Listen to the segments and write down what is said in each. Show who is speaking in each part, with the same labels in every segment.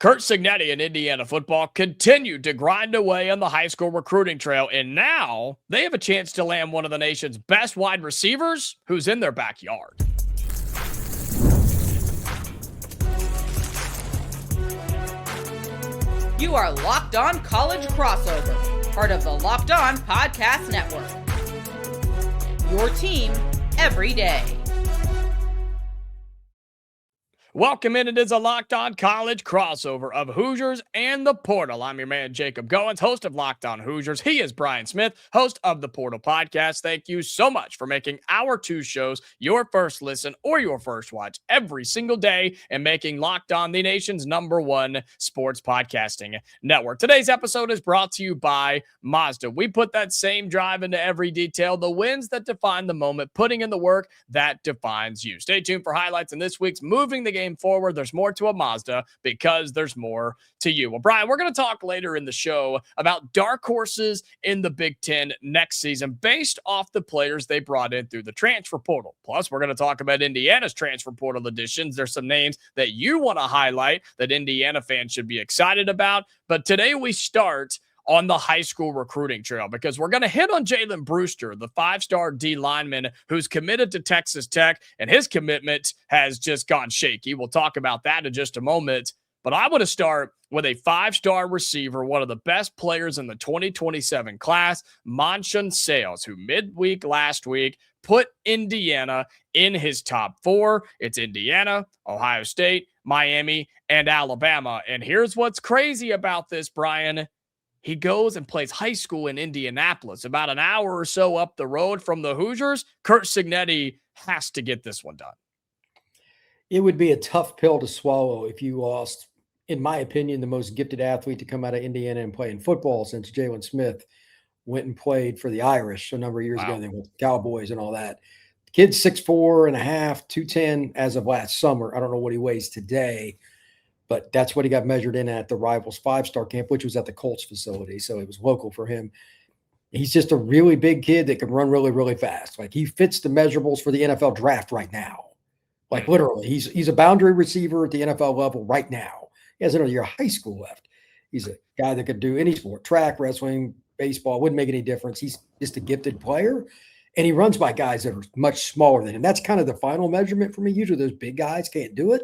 Speaker 1: Curt Cignetti and Indiana football continued to grind away on the high school recruiting trail, and now they have a chance to land one of the nation's best wide receivers who's in their backyard.
Speaker 2: You are Locked On College Crossover, part of the Locked On Podcast Network. Your team every day.
Speaker 1: Welcome in. It is a Locked On College crossover of Hoosiers and the Portal. I'm your man, Jacob Goins, host of Locked On Hoosiers. He is Brian Smith, host of the Portal Podcast. Thank you so much for making our two shows your first listen or your first watch every single day and making Locked On the nation's #1 sports podcasting network. Today's episode is brought to you by Mazda. We put that same drive into every detail, the wins that define the moment, putting in the work that defines you. Stay tuned for highlights in this week's Moving the Game Forward. There's more to a Mazda because there's more to you. Well, Brian, we're going to talk later in the show about dark horses in the Big Ten next season based off the players they brought in through the transfer portal. Plus, we're going to talk about Indiana's transfer portal additions. There's some names that you want to highlight that Indiana fans should be excited about. But today we start on the high school recruiting trail because we're going to hit on Jalen Brewster, the 5-star D lineman who's committed to Texas Tech, and his commitment has just gone shaky. We'll talk about that in just a moment. But I want to start with a 5-star receiver, one of the best players in the 2027 class, Monshun Sales, who midweek last week put Indiana in his top 4. It's Indiana, Ohio State, Miami, and Alabama. And here's what's crazy about this, Brian. He goes and plays high school in Indianapolis, about an hour or so up the road from the Hoosiers. Curt Cignetti has to get this one done.
Speaker 3: It would be a tough pill to swallow if you lost, in my opinion, the most gifted athlete to come out of Indiana and play in football since Jalen Smith went and played for the Irish a number of years ago. They went to Cowboys and all that. The kid's 6'4 and a half, 210 as of last summer. I don't know what he weighs today, but that's what he got measured in at the Rivals 5-star camp, which was at the Colts facility. So it was local for him. He's just a really big kid that can run really, really fast. Like, he fits the measurables for the NFL draft right now. Like, literally, he's a boundary receiver at the NFL level right now. He has another year of high school left. He's a guy that could do any sport, track, wrestling, baseball, wouldn't make any difference. He's just a gifted player, and he runs by guys that are much smaller than him. That's kind of the final measurement for me. Usually those big guys can't do it.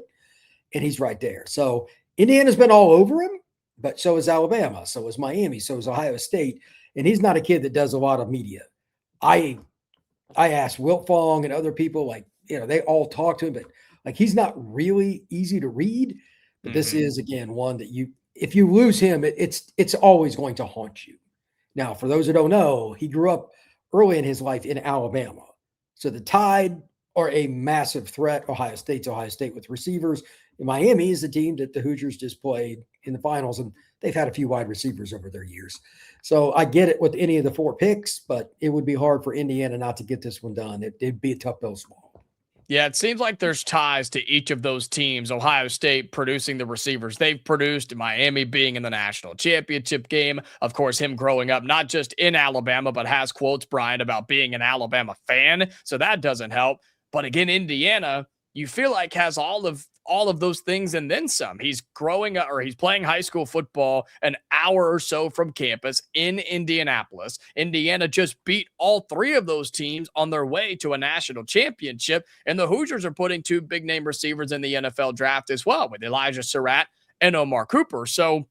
Speaker 3: And he's right there. So Indiana's been all over him, but so is Alabama. So is Miami. So is Ohio State. And he's not a kid that does a lot of media. I asked Wilt Fong and other people, like, they all talk to him, but like, he's not really easy to read. But this is, again, one that if you lose him, it's always going to haunt you. Now, for those that don't know, he grew up early in his life in Alabama. So the Tide are a massive threat. Ohio State with receivers. Miami is the team that the Hoosiers just played in the finals, and they've had a few wide receivers over their years. So I get it with any of the 4 picks, but it would be hard for Indiana not to get this one done. It'd be a tough pill to swallow.
Speaker 1: Yeah, it seems like there's ties to each of those teams. Ohio State producing the receivers they've produced, Miami being in the national championship game. Of course, him growing up not just in Alabama, but has quotes, Brian, about being an Alabama fan. So that doesn't help. But again, Indiana, you feel like has all of those things and then some. He's he's playing high school football an hour or so from campus in Indianapolis. Indiana just beat all 3 of those teams on their way to a national championship. And the Hoosiers are putting 2 big name receivers in the NFL draft as well, with Elijah Surratt and Omar Cooper. So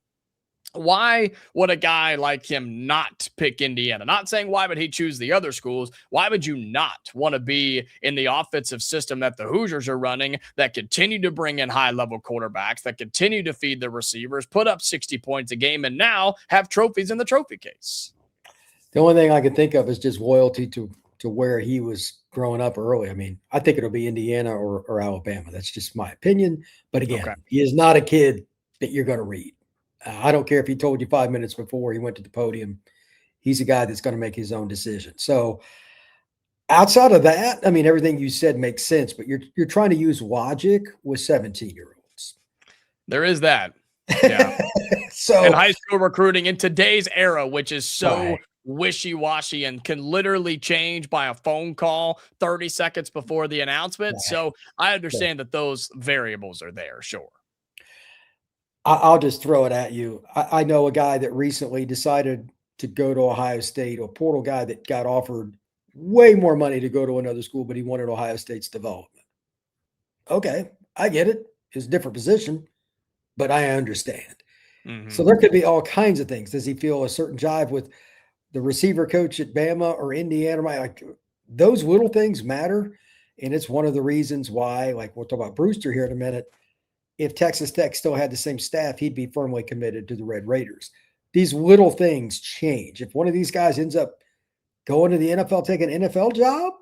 Speaker 1: why would a guy like him not pick Indiana? Not saying why would he choose the other schools. Why would you not want to be in the offensive system that the Hoosiers are running, that continue to bring in high-level quarterbacks, that continue to feed the receivers, put up 60 points a game, and now have trophies in the trophy case?
Speaker 3: The only thing I can think of is just loyalty to where he was growing up early. I mean, I think it'll be Indiana or Alabama. That's just my opinion. But again, He is not a kid that you're going to read. I don't care if he told you 5 minutes before he went to the podium. He's a guy that's going to make his own decision. So outside of that, I mean, everything you said makes sense, but you're trying to use logic with 17-year-olds.
Speaker 1: There is that. Yeah.
Speaker 3: So
Speaker 1: in high school recruiting in today's era, which is so wishy-washy and can literally change by a phone call 30 seconds before the announcement. So I understand that those variables are there. Sure.
Speaker 3: I'll just throw it at you. I know a guy that recently decided to go to Ohio State, a portal guy that got offered way more money to go to another school, but he wanted Ohio State's development. Okay, I get it. It's a different position, but I understand. So there could be all kinds of things. Does he feel a certain jive with the receiver coach at Bama or Indiana? Like those little things matter. And it's one of the reasons why, like we'll talk about Brewster here in a minute. If Texas Tech still had the same staff, he'd be firmly committed to the Red Raiders. These little things change. If one of these guys ends up going to the NFL, taking an NFL job,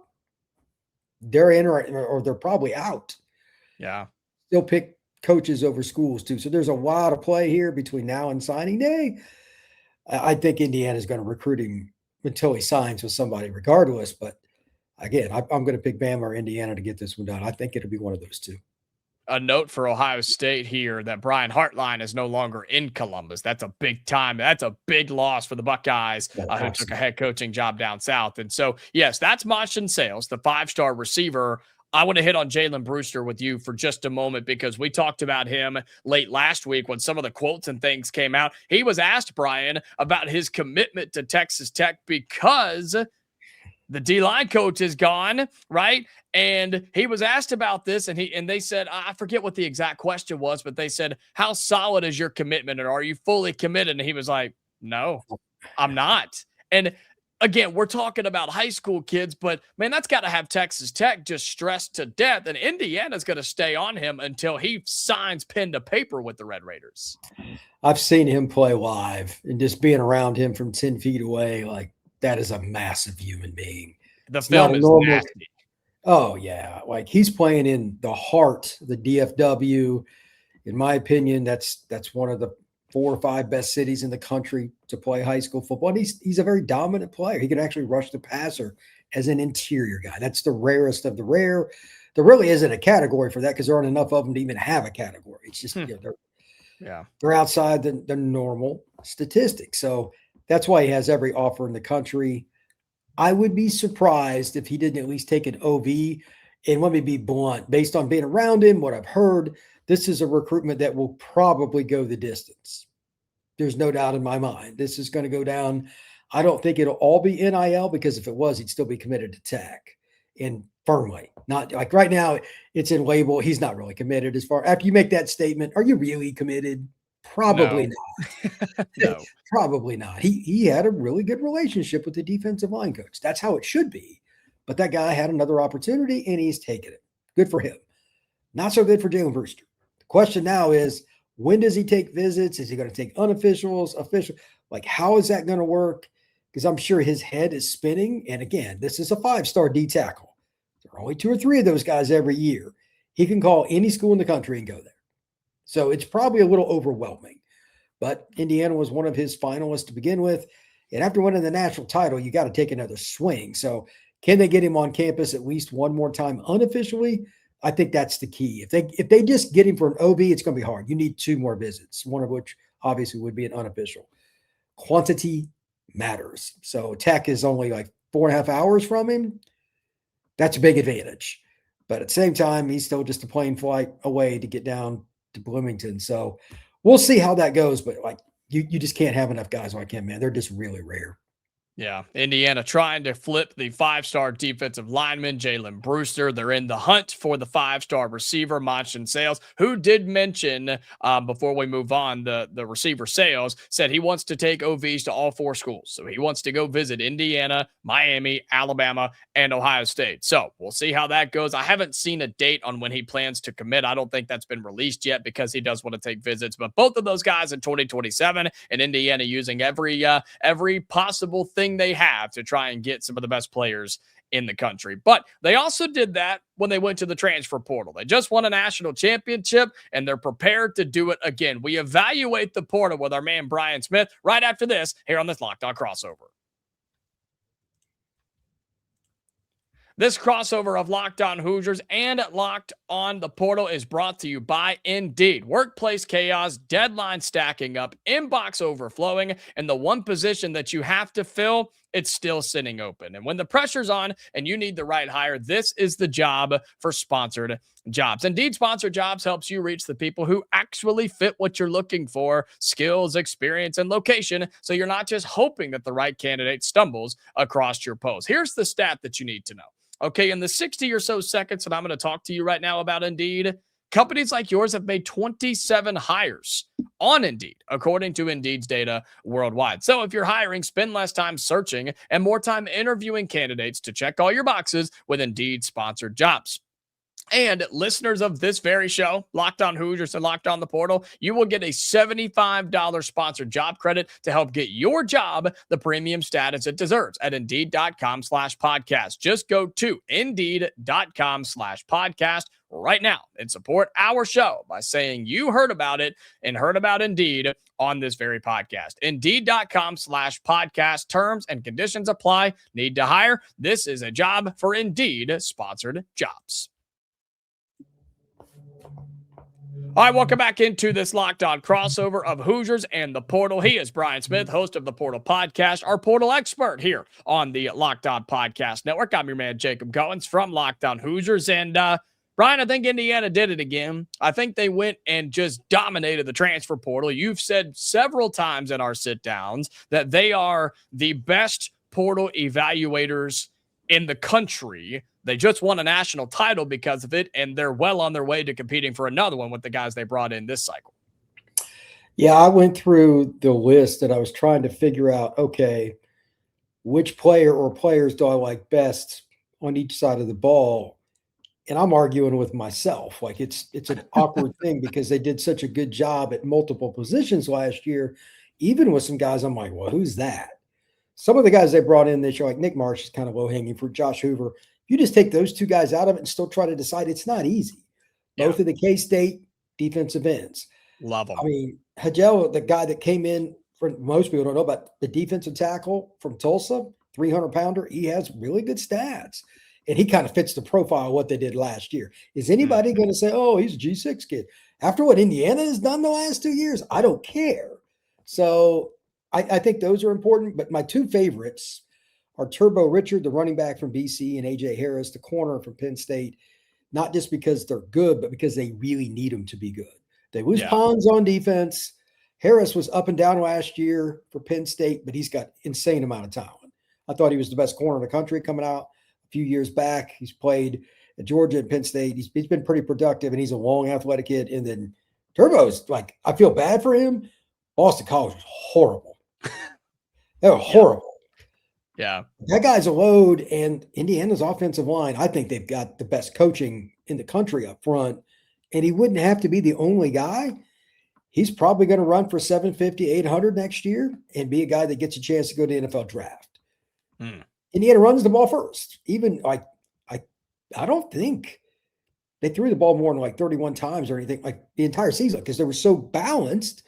Speaker 3: they're in or they're probably out.
Speaker 1: Yeah.
Speaker 3: They'll pick coaches over schools too. So there's a lot of play here between now and signing day. I think Indiana's going to recruit him until he signs with somebody regardless. But again, I'm going to pick Bama or Indiana to get this one done. I think it'll be one of those two.
Speaker 1: A note for Ohio State here that Brian Hartline is no longer in Columbus. That's a big time. That's a big loss for the Buckeyes, who took a head coaching job down south. And so, yes, that's Monshun Sales, the 5-star receiver. I want to hit on Jalen Brewster with you for just a moment because we talked about him late last week when some of the quotes and things came out. He was asked, Brian, about his commitment to Texas Tech because the D-line coach is gone, right? And he was asked about this, and they said, I forget what the exact question was, but they said, how solid is your commitment, and are you fully committed? And he was like, no, I'm not. And again, we're talking about high school kids, but man, that's got to have Texas Tech just stressed to death, and Indiana's going to stay on him until he signs pen to paper with the Red Raiders.
Speaker 3: I've seen him play live, and just being around him from 10 feet away, like, that is a massive human being.
Speaker 1: The film is nasty.
Speaker 3: Oh, yeah. Like he's playing in the heart, the DFW. In my opinion, that's one of the 4 or 5 best cities in the country to play high school football. And he's a very dominant player. He can actually rush the passer as an interior guy. That's the rarest of the rare. There really isn't a category for that because there aren't enough of them to even have a category. It's just, they're outside the normal statistics. So that's why he has every offer in the country. I would be surprised if he didn't at least take an OV. And let me be blunt, based on being around him, what I've heard, this is a recruitment that will probably go the distance. There's no doubt in my mind. This is going to go down. I don't think it'll all be NIL because if it was, he'd still be committed to Tech and firmly. Not like right now, it's in label. He's not really committed as far after you make that statement. Are you really committed? Probably not.
Speaker 1: No.
Speaker 3: Probably not. He had a really good relationship with the defensive line coach. That's how it should be. But that guy had another opportunity and he's taken it. Good for him. Not so good for Jalen Brewster. The question now is, when does he take visits? Is he going to take unofficials, official? Like, how is that going to work? Because I'm sure his head is spinning. And again, this is a 5-star D tackle. There are only 2 or 3 of those guys every year. He can call any school in the country and go there. So it's probably a little overwhelming. But Indiana was one of his finalists to begin with. And after winning the national title, you got to take another swing. So can they get him on campus at least one more time unofficially? I think that's the key. If they just get him for an OB, it's going to be hard. You need 2 more visits, one of which obviously would be an unofficial. Quantity matters. So Tech is only like 4.5 hours from him. That's a big advantage. But at the same time, he's still just a plane flight away to get down to Bloomington. So we'll see how that goes. But like you just can't have enough guys like him, man. They're just really rare.
Speaker 1: Yeah, Indiana trying to flip the 5-star defensive lineman, Jalen Brewster. They're in the hunt for the 5-star receiver, Monshun Sales, who did mention, before we move on, the receiver Sales said he wants to take OVs to all 4 schools. So he wants to go visit Indiana, Miami, Alabama, and Ohio State. So we'll see how that goes. I haven't seen a date on when he plans to commit. I don't think that's been released yet because he does want to take visits. But both of those guys in 2027, and Indiana using every possible thing they have to try and get some of the best players in the country. But they also did that when they went to the transfer portal. They just won a national championship and they're prepared to do it again. We evaluate the portal with our man Brian Smith right after this here on this Locked On Crossover. This crossover of Locked On Hoosiers and Locked On the Portal is brought to you by Indeed. Workplace chaos, deadline stacking up, inbox overflowing, and the one position that you have to fill it's still sitting open. And when the pressure's on and you need the right hire, this is the job for sponsored jobs. Indeed, sponsored jobs helps you reach the people who actually fit what you're looking for: skills, experience, and location. So you're not just hoping that the right candidate stumbles across your post. Here's the stat that you need to know. Okay, in the 60 or so seconds that I'm going to talk to you right now about Indeed, companies like yours have made 27 hires on Indeed, according to Indeed's data worldwide. So if you're hiring, spend less time searching and more time interviewing candidates to check all your boxes with Indeed sponsored jobs. And listeners of this very show, Locked On Hoosiers and Locked On the Portal, you will get a $75 sponsored job credit to help get your job the premium status it deserves at Indeed.com/podcast. Just go to Indeed.com/podcast right now and support our show by saying you heard about it and heard about Indeed on this very podcast. Indeed.com/podcast. Terms and conditions apply. Need to hire? This is a job for Indeed sponsored jobs. All right, welcome back into this Locked On crossover of Hoosiers and the Portal. He is Brian Smith, host of the Portal Podcast, our Portal expert here on the Locked On Podcast Network. I'm your man, Jacob Goins from Locked On Hoosiers. And Brian, I think Indiana did it again. I think they went and just dominated the transfer portal. You've said several times in our sit-downs that they are the best portal evaluators in the country. They just won a national title because of it, and they're well on their way to competing for another one with the guys they brought in this cycle.
Speaker 3: Yeah, I went through the list and I was trying to figure out, okay, which player or players do I like best on each side of the ball? And I'm arguing with myself. Like it's an awkward thing because they did such a good job at multiple positions last year. Even with some guys, I'm like, well, who's that? Some of the guys they brought in this year, like Nick Marsh, is kind of low-hanging fruit. Josh Hoover. You just take those two guys out of it and still try to decide. It's not easy. Both of the K-State defensive ends.
Speaker 1: Love them.
Speaker 3: I mean, Hagel, the guy that came in, for most people don't know about, the defensive tackle from Tulsa, 300-pounder, he has really good stats. And he kind of fits the profile of what they did last year. Is anybody going to say, oh, he's a G6 kid? After what Indiana has done the last 2 years, I don't care. So I think those are important. But my two favorites are Turbo Richard, the running back from BC, and A.J. Harris, the corner from Penn State, not just because they're good, but because they really need them to be good. They lose Pons on defense. Harris was up and down last year for Penn State, but he's got insane amount of talent. I thought he was the best corner in the country coming out a few years back. He's played at Georgia and Penn State. He's been pretty productive, and he's a long, athletic kid. And then Turbo's like, I feel bad for him. Boston College was horrible. They were horrible.
Speaker 1: Yeah.
Speaker 3: That guy's a load, and Indiana's offensive line, I think they've got the best coaching in the country up front, and he wouldn't have to be the only guy. He's probably going to run for 750, 800 next year and be a guy that gets a chance to go to the NFL draft. Indiana runs the ball first. Even like, I don't think they threw the ball more than like 31 times or anything like the entire season because they were so balanced.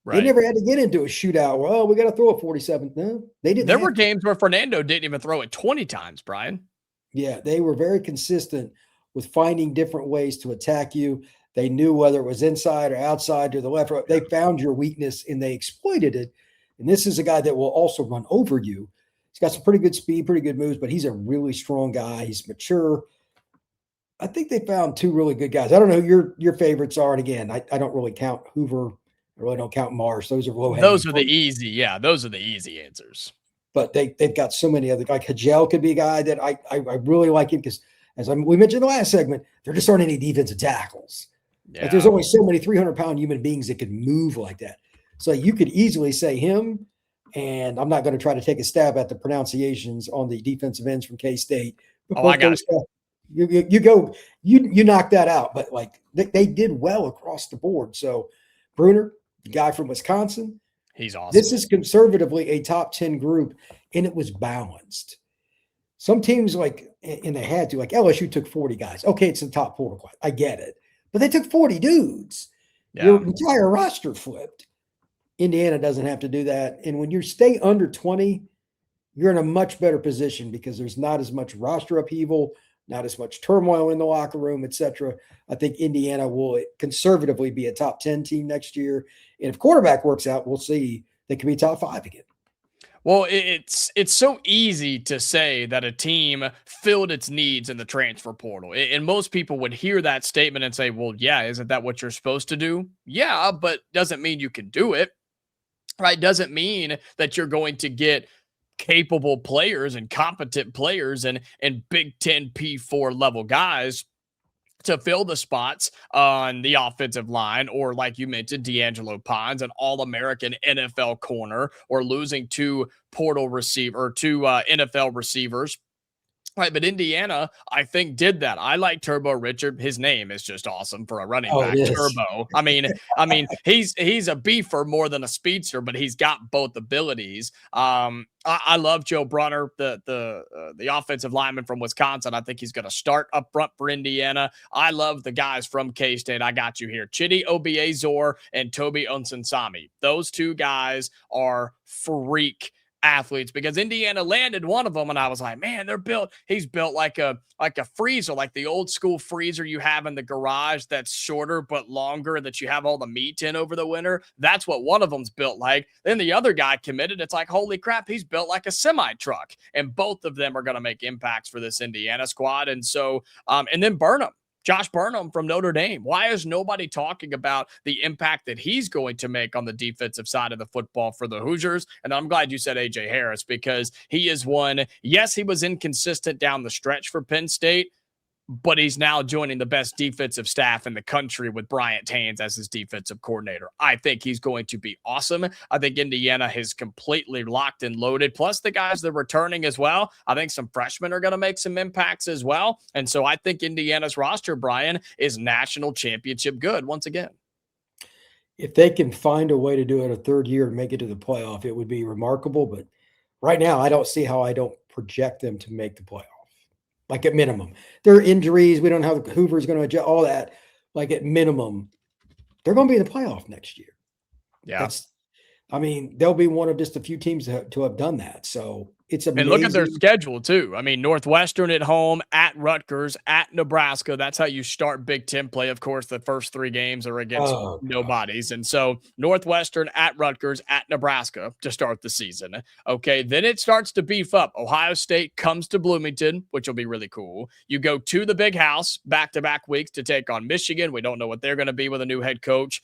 Speaker 3: They never had to get into a shootout. Well, we got to throw it 47. No, they didn't.
Speaker 1: There were games where Fernando didn't even throw it 20 times, Brian.
Speaker 3: Yeah, they were very consistent with finding different ways to attack you. They knew whether it was inside or outside to the left. They found your weakness and they exploited it. And this is a guy that will also run over you. He's got some pretty good speed, pretty good moves, but he's a really strong guy. He's mature. I think they found two really good guys. I don't know who your favorites are. And again, I don't really count Hoover. I really don't count Marsh. Those are low-hanging.
Speaker 1: Those are the easy. Yeah, those are the easy answers.
Speaker 3: But they've got so many other, like Hagel could be a guy that I really like him because, as we mentioned in the last segment, there just aren't any defensive tackles.
Speaker 1: Yeah.
Speaker 3: Like there's only so many 300-pound human beings that could move like that. So you could easily say him, and I'm not going to try to take a stab at the pronunciations on the defensive ends from K-State.
Speaker 1: Oh, I got it.
Speaker 3: You knock that out. But like they did well across the board. So Brunner, the guy from Wisconsin,
Speaker 1: he's awesome.
Speaker 3: This is conservatively a top 10 group, and it was balanced. Some teams and they had to, like LSU took 40 guys. Okay, it's the top 4 class. I get it. But they took 40 dudes.
Speaker 1: Yeah.
Speaker 3: Your entire roster flipped. Indiana doesn't have to do that. And when you stay under 20, you're in a much better position because there's not as much roster upheaval, not as much turmoil in the locker room, etc. I think Indiana will conservatively be a top 10 team next year. And if quarterback works out, we'll see. They could be top 5 again.
Speaker 1: Well, it's so easy to say that a team filled its needs in the transfer portal. And most people would hear that statement and say, well, yeah, isn't that what you're supposed to do? Yeah, but doesn't mean you can do it, right? Doesn't mean that you're going to get capable players and competent players and Big Ten P4 level guys to fill the spots on the offensive line, or like you mentioned, D'Angelo Pons, an all-American NFL corner, or losing two NFL receivers. Right, but Indiana, I think, did that. I like Turbo Richard. His name is just awesome for a running
Speaker 3: Oh,
Speaker 1: back.
Speaker 3: it is.
Speaker 1: Turbo. I mean, he's a beefer more than a speedster, but he's got both abilities. I love Joe Brunner, the offensive lineman from Wisconsin. I think he's going to start up front for Indiana. I love the guys from K-State. I got you here: Chidi Obiezor and Toby Onsunsami. Those two guys are freak athletes, because Indiana landed one of them and I was like, man, he's built like a freezer, like the old school freezer you have in the garage that's shorter but longer, that you have all the meat in over the winter. That's what one of them's built like. Then the other guy committed, it's like, holy crap, he's built like a semi truck. And both of them are going to make impacts for this Indiana squad. And so and then Josh Burnham from Notre Dame. Why is nobody talking about the impact that he's going to make on the defensive side of the football for the Hoosiers? And I'm glad you said AJ Harris, because he is one. Yes, he was inconsistent down the stretch for Penn State, but he's now joining the best defensive staff in the country with Bryant Haynes as his defensive coordinator. I think he's going to be awesome. I think Indiana has completely locked and loaded. Plus the guys that are returning as well. I think some freshmen are going to make some impacts as well. And so I think Indiana's roster, Brian, is national championship good once again.
Speaker 3: If they can find a way to do it a third year and make it to the playoff, it would be remarkable. But right now, I don't see how I don't project them to make the playoff. Like at minimum, there are injuries. We don't know how the Hoover's going to adjust all that. Like at minimum, they're going to be in the playoff next year.
Speaker 1: Yeah.
Speaker 3: They'll be one of just a few teams to have done that. So it's amazing.
Speaker 1: And look at their schedule too. I mean, Northwestern at home, at Rutgers, at Nebraska. That's how you start Big Ten play. Of course, the first three games are against nobodies. And so Northwestern, at Rutgers, at Nebraska to start the season. Okay, then it starts to beef up. Ohio State comes to Bloomington, which will be really cool. You go to the Big House back-to-back weeks to take on Michigan. We don't know what they're going to be with a new head coach.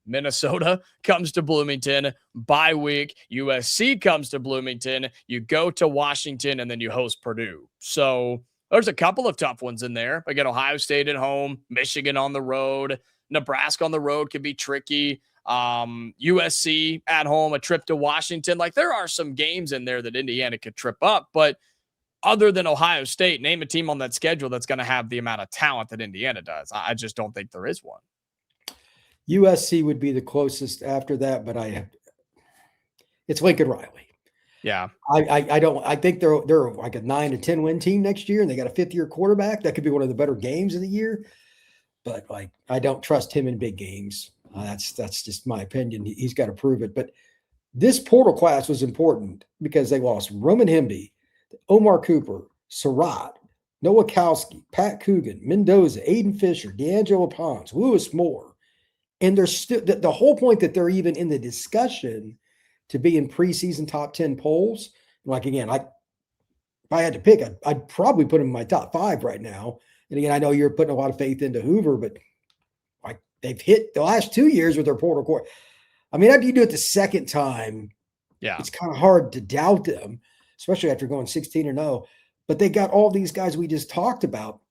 Speaker 1: Minnesota comes to Bloomington, bye week. USC comes to Bloomington. You go to Washington, and then you host Purdue. So there's a couple of tough ones in there. Again, Ohio State at home, Michigan on the road, Nebraska on the road could be tricky. USC at home, a trip to Washington. Like, there are some games in there that Indiana could trip up, but other than Ohio State, name a team on that schedule that's going to have the amount of talent that Indiana does. I just don't think there is one.
Speaker 3: USC would be the closest after that, but it's Lincoln Riley.
Speaker 1: Yeah.
Speaker 3: I think they're like a 9 to 10 win team next year, and they got a 5th-year quarterback. That could be one of the better games of the year. But I don't trust him in big games. That's just my opinion. He's got to prove it. But this portal class was important because they lost Roman Hemby, Omar Cooper, Surratt, Noah Kowski, Pat Coogan, Mendoza, Aiden Fisher, D'Angelo Pons, Lewis Moore. And there's still the whole point that they're even in the discussion to be in preseason top 10 polls. Like, again, if I had to pick, I'd probably put them in my top 5 right now. And again, I know you're putting a lot of faith into Hoover, but they've hit the last 2 years with their portal core. I mean, after you do it the second time,
Speaker 1: yeah,
Speaker 3: it's kind of hard to doubt them, especially after going 16-0. But they got all these guys we just talked about.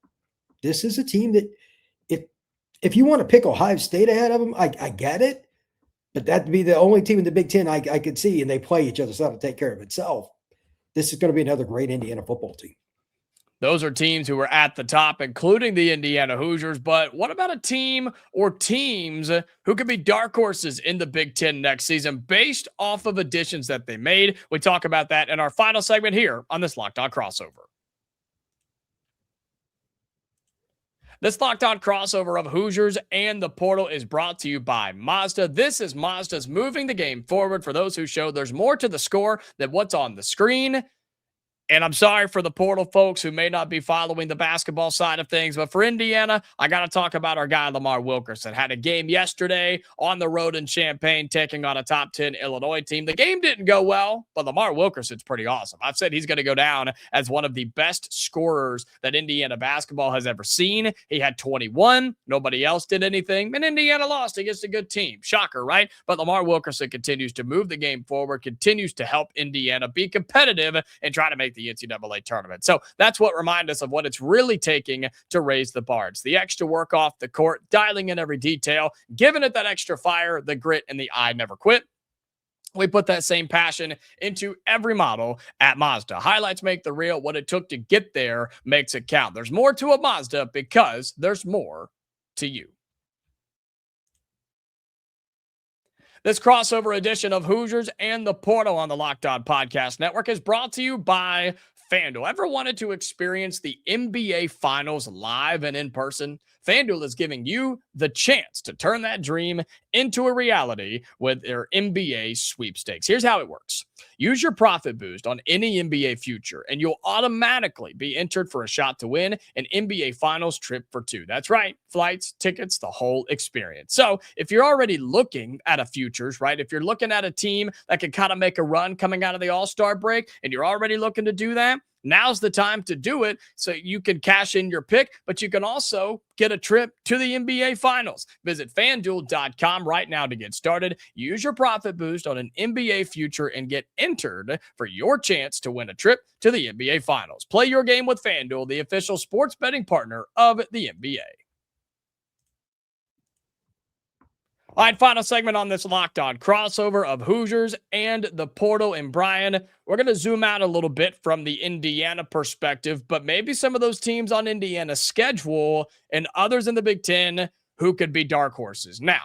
Speaker 3: This is a team that, if you want to pick Ohio State ahead of them, I get it. But that'd be the only team in the Big Ten I could see, and they play each other, so that'll take care of itself. This is going to be another great Indiana football team.
Speaker 1: Those are teams who are at the top, including the Indiana Hoosiers. But what about a team or teams who could be dark horses in the Big Ten next season based off of additions that they made? We talk about that in our final segment here on this Locked On Crossover. This Locked On crossover of Hoosiers and the portal is brought to you by Mazda. This is Mazda's moving the game forward for those who show there's more to the score than what's on the screen. And I'm sorry for the portal folks who may not be following the basketball side of things, but for Indiana, I got to talk about our guy, Lamar Wilkerson. Had a game yesterday on the road in Champaign, taking on a top 10 Illinois team. The game didn't go well, but Lamar Wilkerson's pretty awesome. I've said he's going to go down as one of the best scorers that Indiana basketball has ever seen. He had 21. Nobody else did anything. And Indiana lost against a good team. Shocker, right? But Lamar Wilkerson continues to move the game forward, continues to help Indiana be competitive and try to make the NCAA tournament. So that's what reminds us of what it's really taking to raise the bar. It's the extra work off the court, dialing in every detail, giving it that extra fire, the grit, and the I never quit. We put that same passion into every model at Mazda. Highlights make the real. What it took to get there makes it count. There's more to a Mazda because there's more to you. This crossover edition of Hoosiers and the Portal on the Locked On Podcast Network is brought to you by FanDuel. Ever wanted to experience the NBA Finals live and in person? FanDuel is giving you the chance to turn that dream into a reality with their NBA sweepstakes. Here's how it works. Use your profit boost on any NBA future, and you'll automatically be entered for a shot to win an NBA Finals trip for two. That's right. Flights, tickets, the whole experience. So if you're already looking at a futures, right? If you're looking at a team that can kind of make a run coming out of the All-Star break, and you're already looking to do that, now's the time to do it so you can cash in your pick, but you can also get a trip to the NBA Finals. Visit FanDuel.com right now to get started. Use your profit boost on an NBA future and get entered for your chance to win a trip to the NBA Finals. Play your game with FanDuel, the official sports betting partner of the NBA. All right, final segment on this Locked On crossover of Hoosiers and the Portal. And Brian, we're going to zoom out a little bit from the Indiana perspective, but maybe some of those teams on Indiana's schedule and others in the Big Ten who could be dark horses. Now,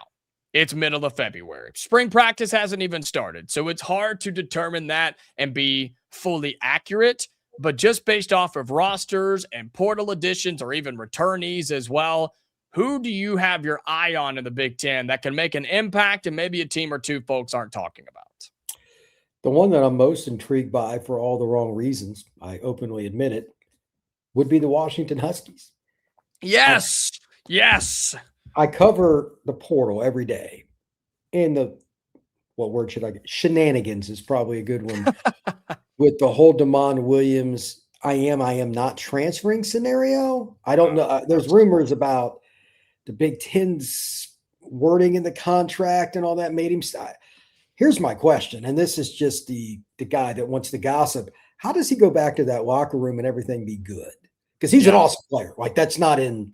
Speaker 1: it's middle of February. Spring practice hasn't even started, so it's hard to determine that and be fully accurate. But just based off of rosters and portal additions or even returnees as well, who do you have your eye on in the Big Ten that can make an impact and maybe a team or two folks aren't talking about?
Speaker 3: The one that I'm most intrigued by for all the wrong reasons, I openly admit it, would be the Washington Huskies.
Speaker 1: Yes. Yes.
Speaker 3: I cover the portal every day. And what word should I get? Shenanigans is probably a good one. With the whole DeMond Williams, I am not transferring scenario. I don't know. There's rumors about the Big Ten's wording in the contract and all that made him stop. Here's my question, and this is just the guy that wants to gossip. How does he go back to that locker room and everything be good? Because he's an awesome player. Like that's not in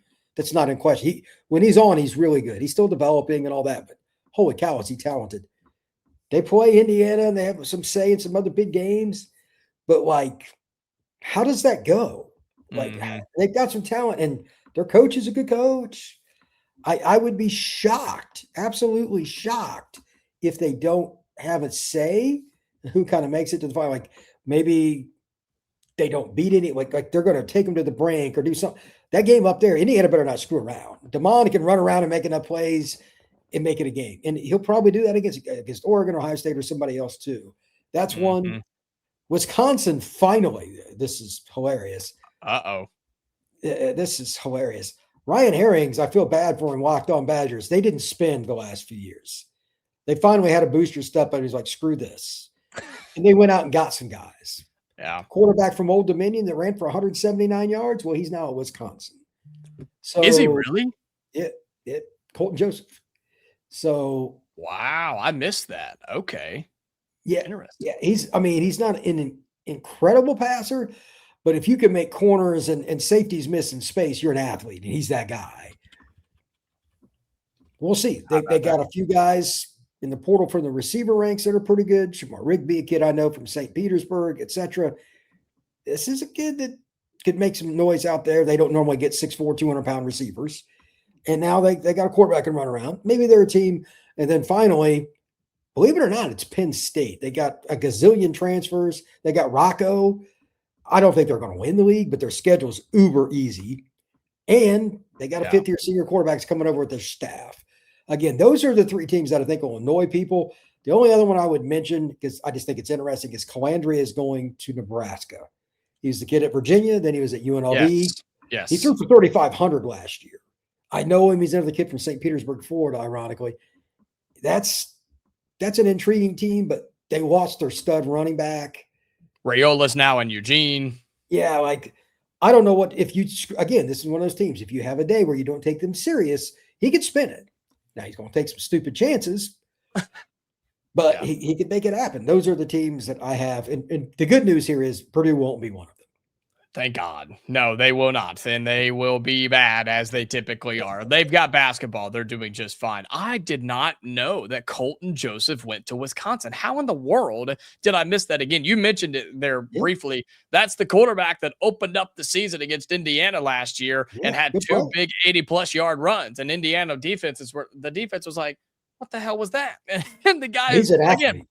Speaker 3: question. When he's on, he's really good. He's still developing and all that, but holy cow, is he talented. They play Indiana and they have some say in some other big games, but like, how does that go? Like they've got some talent and their coach is a good coach. I would be shocked, absolutely shocked, if they don't have a say who kind of makes it to the final. Like maybe they don't beat any, like they're going to take them to the brink or do something. That game up there, Indiana better not screw around. DeMond can run around and make enough plays and make it a game. And he'll probably do that against Oregon, Ohio State, or somebody else too. That's one. Wisconsin, finally, this is hilarious. This is hilarious. Ryan Herrings, I feel bad for him, Locked On Badgers. They didn't spend the last few years. They finally had a booster step, and he's like, screw this. And they went out and got some guys.
Speaker 1: Yeah.
Speaker 3: Quarterback from Old Dominion that ran for 179 yards. Well, he's now at Wisconsin. So
Speaker 1: is he really?
Speaker 3: Colton Joseph. So
Speaker 1: wow, I missed that. Okay.
Speaker 3: Yeah.
Speaker 1: Interesting.
Speaker 3: Yeah. He's not an incredible passer, but if you can make corners and safeties miss in space, you're an athlete, and he's that guy. We'll see. They got a few guys in the portal from the receiver ranks that are pretty good. Shamar Rigby, a kid I know from St. Petersburg, etc. This is a kid that could make some noise out there. They don't normally get 6'4", 200-pound receivers. And now they got a quarterback and run around. Maybe they're a team. And then finally, believe it or not, it's Penn State. They got a gazillion transfers. They got Rocco. I don't think they're going to win the league, but their schedule's uber easy. And they got a fifth-year senior quarterbacks coming over with their staff. Again, those are the three teams that I think will annoy people. The only other one I would mention, because I just think it's interesting, is Calandria is going to Nebraska. He was the kid at Virginia. Then he was at UNLV.
Speaker 1: Yes.
Speaker 3: He threw for 3,500 last year. I know him. He's another kid from St. Petersburg, Florida, ironically. That's an intriguing team, but they lost their stud running back.
Speaker 1: Rayola's now in Eugene.
Speaker 3: Yeah, like, I don't know what, if you, again, this is one of those teams. If you have a day where you don't take them serious, he could spin it. Now he's going to take some stupid chances, but
Speaker 1: Yeah.
Speaker 3: he could make it happen. Those are the teams that I have. And the good news here is Purdue won't be one of them.
Speaker 1: Thank God. No, they will not. And they will be bad as they typically are. They've got basketball. They're doing just fine. I did not know that Colton Joseph went to Wisconsin. How in the world did I miss that again? You mentioned it there briefly. That's the quarterback that opened up the season against Indiana last year and had two big 80-plus yard runs. And Indiana the defense was like, what the hell was that? And the guy is, again,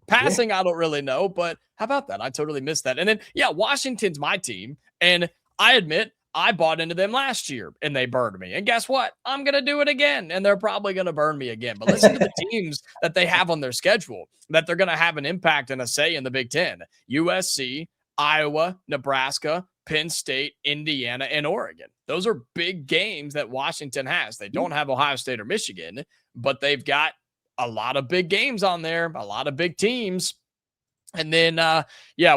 Speaker 1: passing, I don't really know, but how about that? I totally missed that. And then, Washington's my team. And I admit, I bought into them last year and they burned me. And guess what? I'm going to do it again. And they're probably going to burn me again. But listen to the teams that they have on their schedule that they're going to have an impact and a say in the Big Ten. USC, Iowa, Nebraska, Penn State, Indiana, and Oregon. Those are big games that Washington has. They don't have Ohio State or Michigan, but they've got a lot of big games on there, a lot of big teams. And then,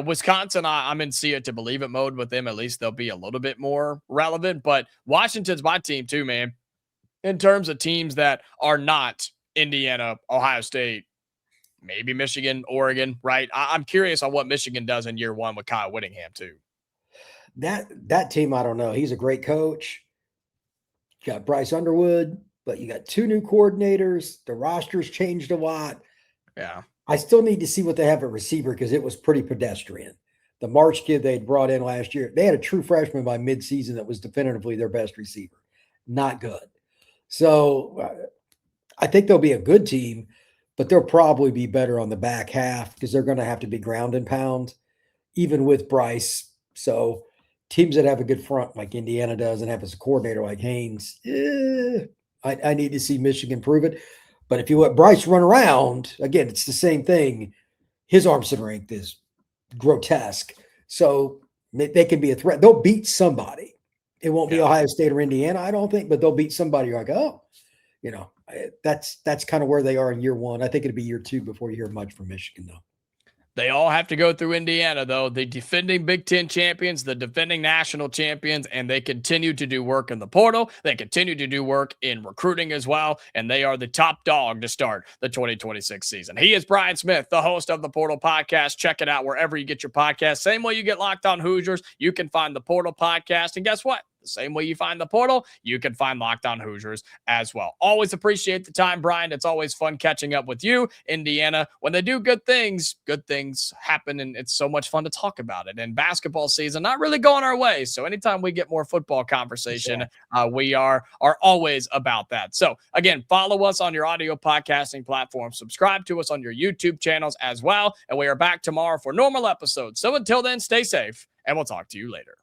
Speaker 1: Wisconsin, I'm in see it to believe it mode with them. At least they'll be a little bit more relevant. But Washington's my team too, man, in terms of teams that are not Indiana, Ohio State, maybe Michigan, Oregon, right? I'm curious on what Michigan does in year one with Kyle Whittingham too.
Speaker 3: That team, I don't know. He's a great coach. You got Bryce Underwood, but you got two new coordinators. The roster's changed a lot.
Speaker 1: Yeah.
Speaker 3: I still need to see what they have at receiver because it was pretty pedestrian. The March kid they'd brought in last year, they had a true freshman by midseason that was definitively their best receiver. Not good. So I think they'll be a good team, but they'll probably be better on the back half because they're going to have to be ground and pound, even with Bryce. So teams that have a good front like Indiana does and have a coordinator like Haynes, I need to see Michigan prove it. But if you let Bryce run around, again, it's the same thing. His arm strength is grotesque. So they can be a threat. They'll beat somebody. It won't be Ohio State or Indiana, I don't think, but they'll beat somebody. You're like, oh, that's kind of where they are in year one. I think it'll be year two before you hear much from Michigan, though.
Speaker 1: They all have to go through Indiana, though. The defending Big Ten champions, the defending national champions, and they continue to do work in the portal. They continue to do work in recruiting as well, and they are the top dog to start the 2026 season. He is Brian Smith, the host of the Portal Podcast. Check it out wherever you get your podcast. Same way you get Locked On Hoosiers, you can find the Portal Podcast. And guess what? The same way you find the portal, you can find Locked On Hoosiers as well. Always appreciate the time, Brian. It's always fun catching up with you. Indiana, when they do good things happen, and it's so much fun to talk about it. And basketball season, not really going our way. So anytime we get more football conversation, we are always about that. So again, follow us on your audio podcasting platform. Subscribe to us on your YouTube channels as well. And we are back tomorrow for normal episodes. So until then, stay safe, and we'll talk to you later.